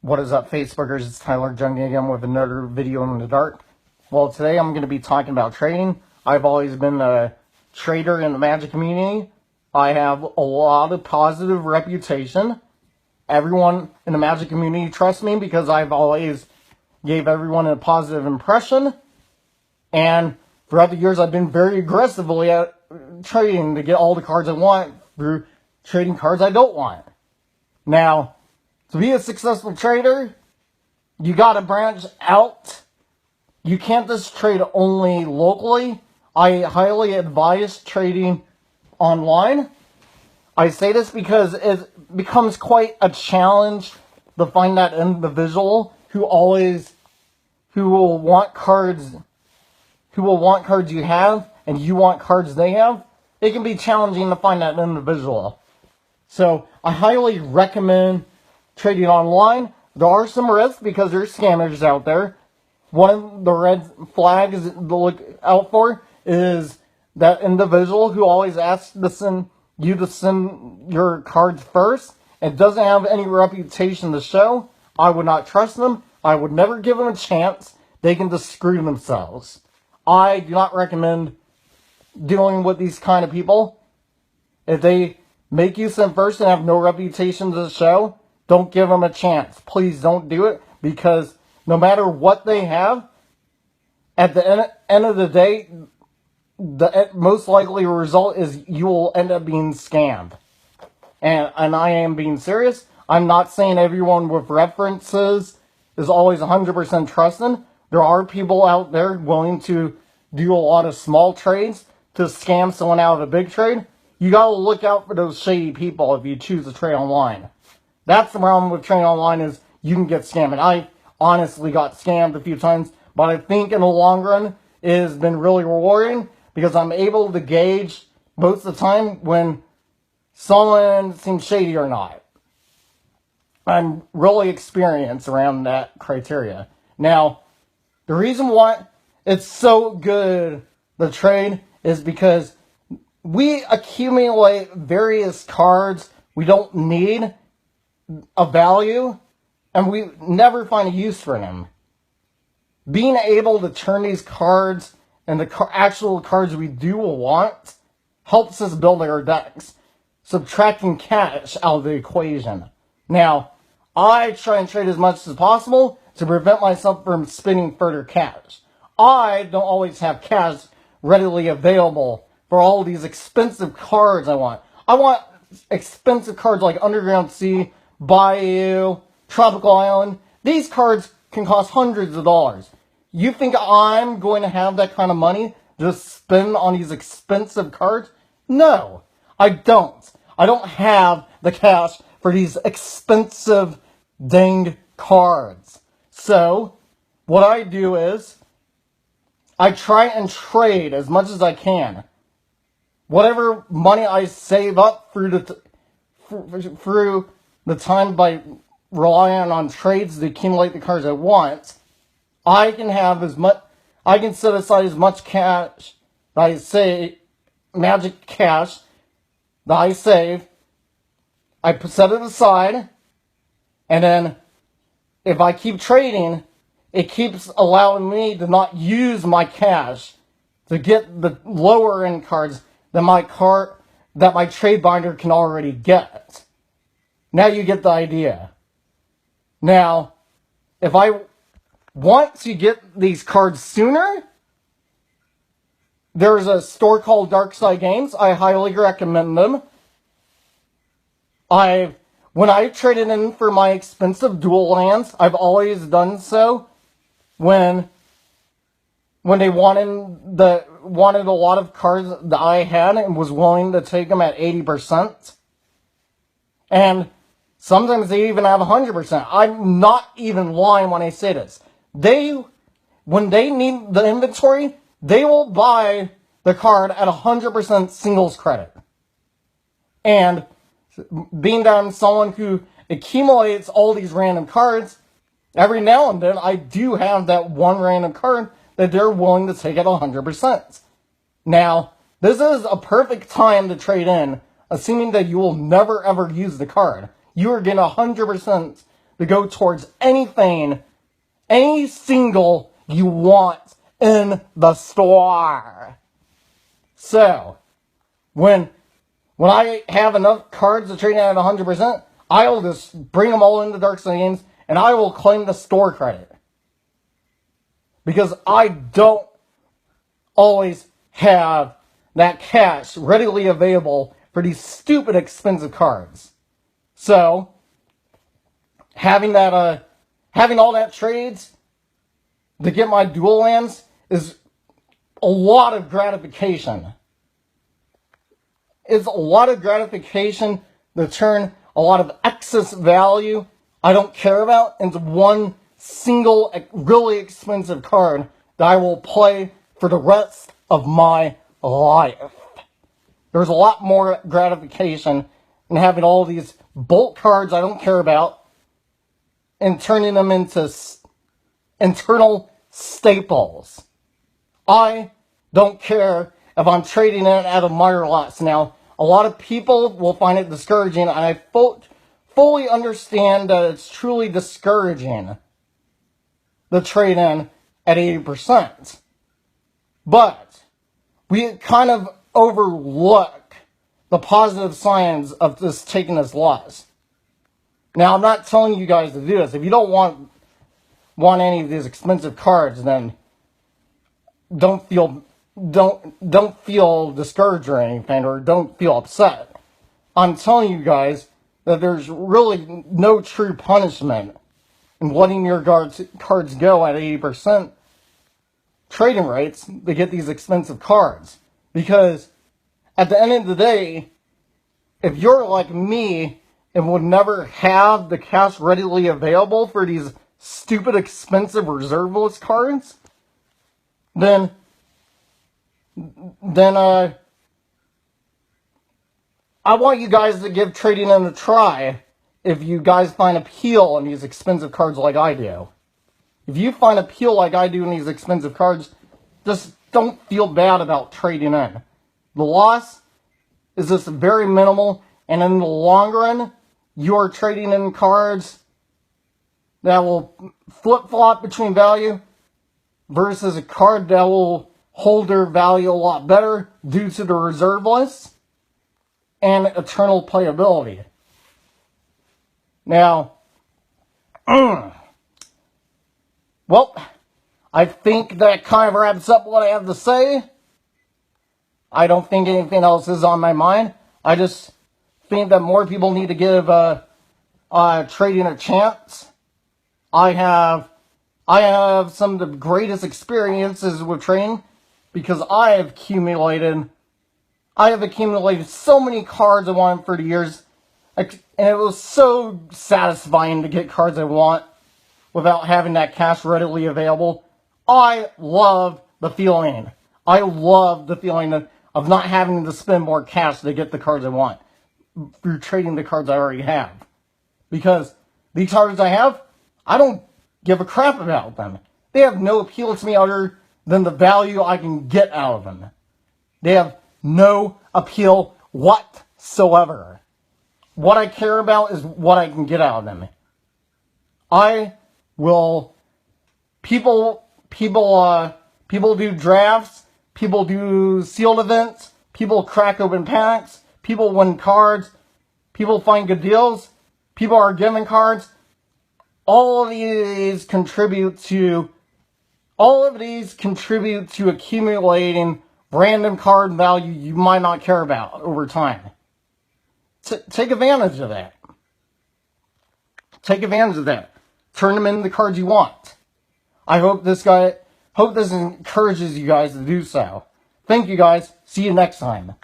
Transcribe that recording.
What is up, Facebookers? It's Tyler Jungy again with another video in the dark. Well, today I'm going to be talking about trading. I've always been a trader in the Magic community. I have a lot of positive reputation. Everyone in the Magic community trusts me because I've always gave everyone a positive impression. And throughout the years, I've been very aggressively at trading to get all the cards I want through trading cards I don't want. Now, to be a successful trader, you gotta branch out. You can't just trade only locally. I highly advise trading online. I say this because it becomes quite a challenge to find that individual who will want cards you have and you want cards they have. It can be challenging to find that individual. So I highly recommend trading online. There are some risks because there's scammers out there. One of the red flags to look out for is that individual who always asks to send your cards first and doesn't have any reputation to show. I would not trust them. I would never give them a chance. They can just screw themselves. I do not recommend dealing with these kind of people. If they make you send first and have no reputation to show, don't give them a chance. Please don't do it, because no matter what they have, at the end of the day, the most likely result is you will end up being scammed. And I am being serious. I'm not saying everyone with references is always 100% trusted. There are people out there willing to do a lot of small trades to scam someone out of a big trade. You gotta look out for those shady people if you choose to trade online. That's the problem with trading online, is you can get scammed. And I honestly got scammed a few times, but I think in the long run it has been really rewarding because I'm able to gauge most of the time when someone seems shady or not. I'm really experienced around that criteria. Now, the reason why it's so good to trade is because we accumulate various cards we don't need a value, and we never find a use for them. Being able to turn these cards into actual cards we do want helps us build our decks, subtracting cash out of the equation. Now, I try and trade as much as possible to prevent myself from spending further cash. I don't always have cash readily available for all these expensive cards I want. I want expensive cards like Underground Sea, Bayou, Tropical Island. These cards can cost hundreds of dollars. You think I'm going to have that kind of money to spend on these expensive cards? No, I don't. I don't have the cash for these expensive dang cards. So, what I do is, I try and trade as much as I can. Whatever money I save up through the time by relying on trades to accumulate the cards I want, I can set aside as much cash that I save, magic cash that I save. I set it aside, and then if I keep trading, it keeps allowing me to not use my cash to get the lower end cards that my trade binder can already get. Now you get the idea. Now, if I want to get these cards sooner, there's a store called Darkside Games. I highly recommend them. When I traded in for my expensive dual lands, I've always done so when they wanted a lot of cards that I had and was willing to take them at 80%. And sometimes they even have 100%. I'm not even lying when I say this. When they need the inventory, they will buy the card at 100% singles credit. And being that I'm someone who accumulates all these random cards, every now and then I do have that one random card that they're willing to take at 100%. Now, this is a perfect time to trade in, assuming that you will never ever use the card. You are getting 100% to go towards anything, any single you want in the store. So, when I have enough cards to trade at 100%, I will just bring them all into Dark Side Games, and I will claim the store credit. Because I don't always have that cash readily available for these stupid expensive cards. So, having all that trades to get my dual lands is a lot of gratification. It's a lot of gratification to turn a lot of excess value I don't care about into one single really expensive card that I will play for the rest of my life. There's a lot more gratification in having all these bulk cards I don't care about and turning them into internal staples. I don't care if I'm trading it out of minor lots. Now, a lot of people will find it discouraging, and I fully understand that it's truly discouraging the trade-in at 80%. But we kind of overlook the positive signs of this taking this loss. Now, I'm not telling you guys to do this. If you don't want any of these expensive cards, then don't feel discouraged or anything, or don't feel upset. I'm telling you guys that there's really no true punishment in letting your cards go at 80% trading rates to get these expensive cards. Because at the end of the day, if you're like me and would never have the cash readily available for these stupid expensive reserve list cards, then I want you guys to give trading in a try if you guys find appeal in these expensive cards like I do. If you find appeal like I do in these expensive cards, just don't feel bad about trading in. The loss is just very minimal, and in the long run, you're trading in cards that will flip-flop between value versus a card that will hold their value a lot better due to the reserve list and eternal playability. Now, well, I think that kind of wraps up what I have to say. I don't think anything else is on my mind. I just think that more people need to give trading a chance. I have some of the greatest experiences with trading because I have accumulated so many cards I wanted for the years, and it was so satisfying to get cards I want without having that cash readily available. I love the feeling. I love the feeling of not having to spend more cash to get the cards I want through trading the cards I already have. Because these cards I have, I don't give a crap about them. They have no appeal to me other than the value I can get out of them. They have no appeal whatsoever. What I care about is what I can get out of them. People do drafts, people do sealed events, people crack open packs, people win cards, people find good deals, people are given cards. All of these contribute to accumulating random card value you might not care about over time. Take advantage of that. Take advantage of that. Turn them into the cards you want. I hope this encourages you guys to do so. Thank you guys. See you next time.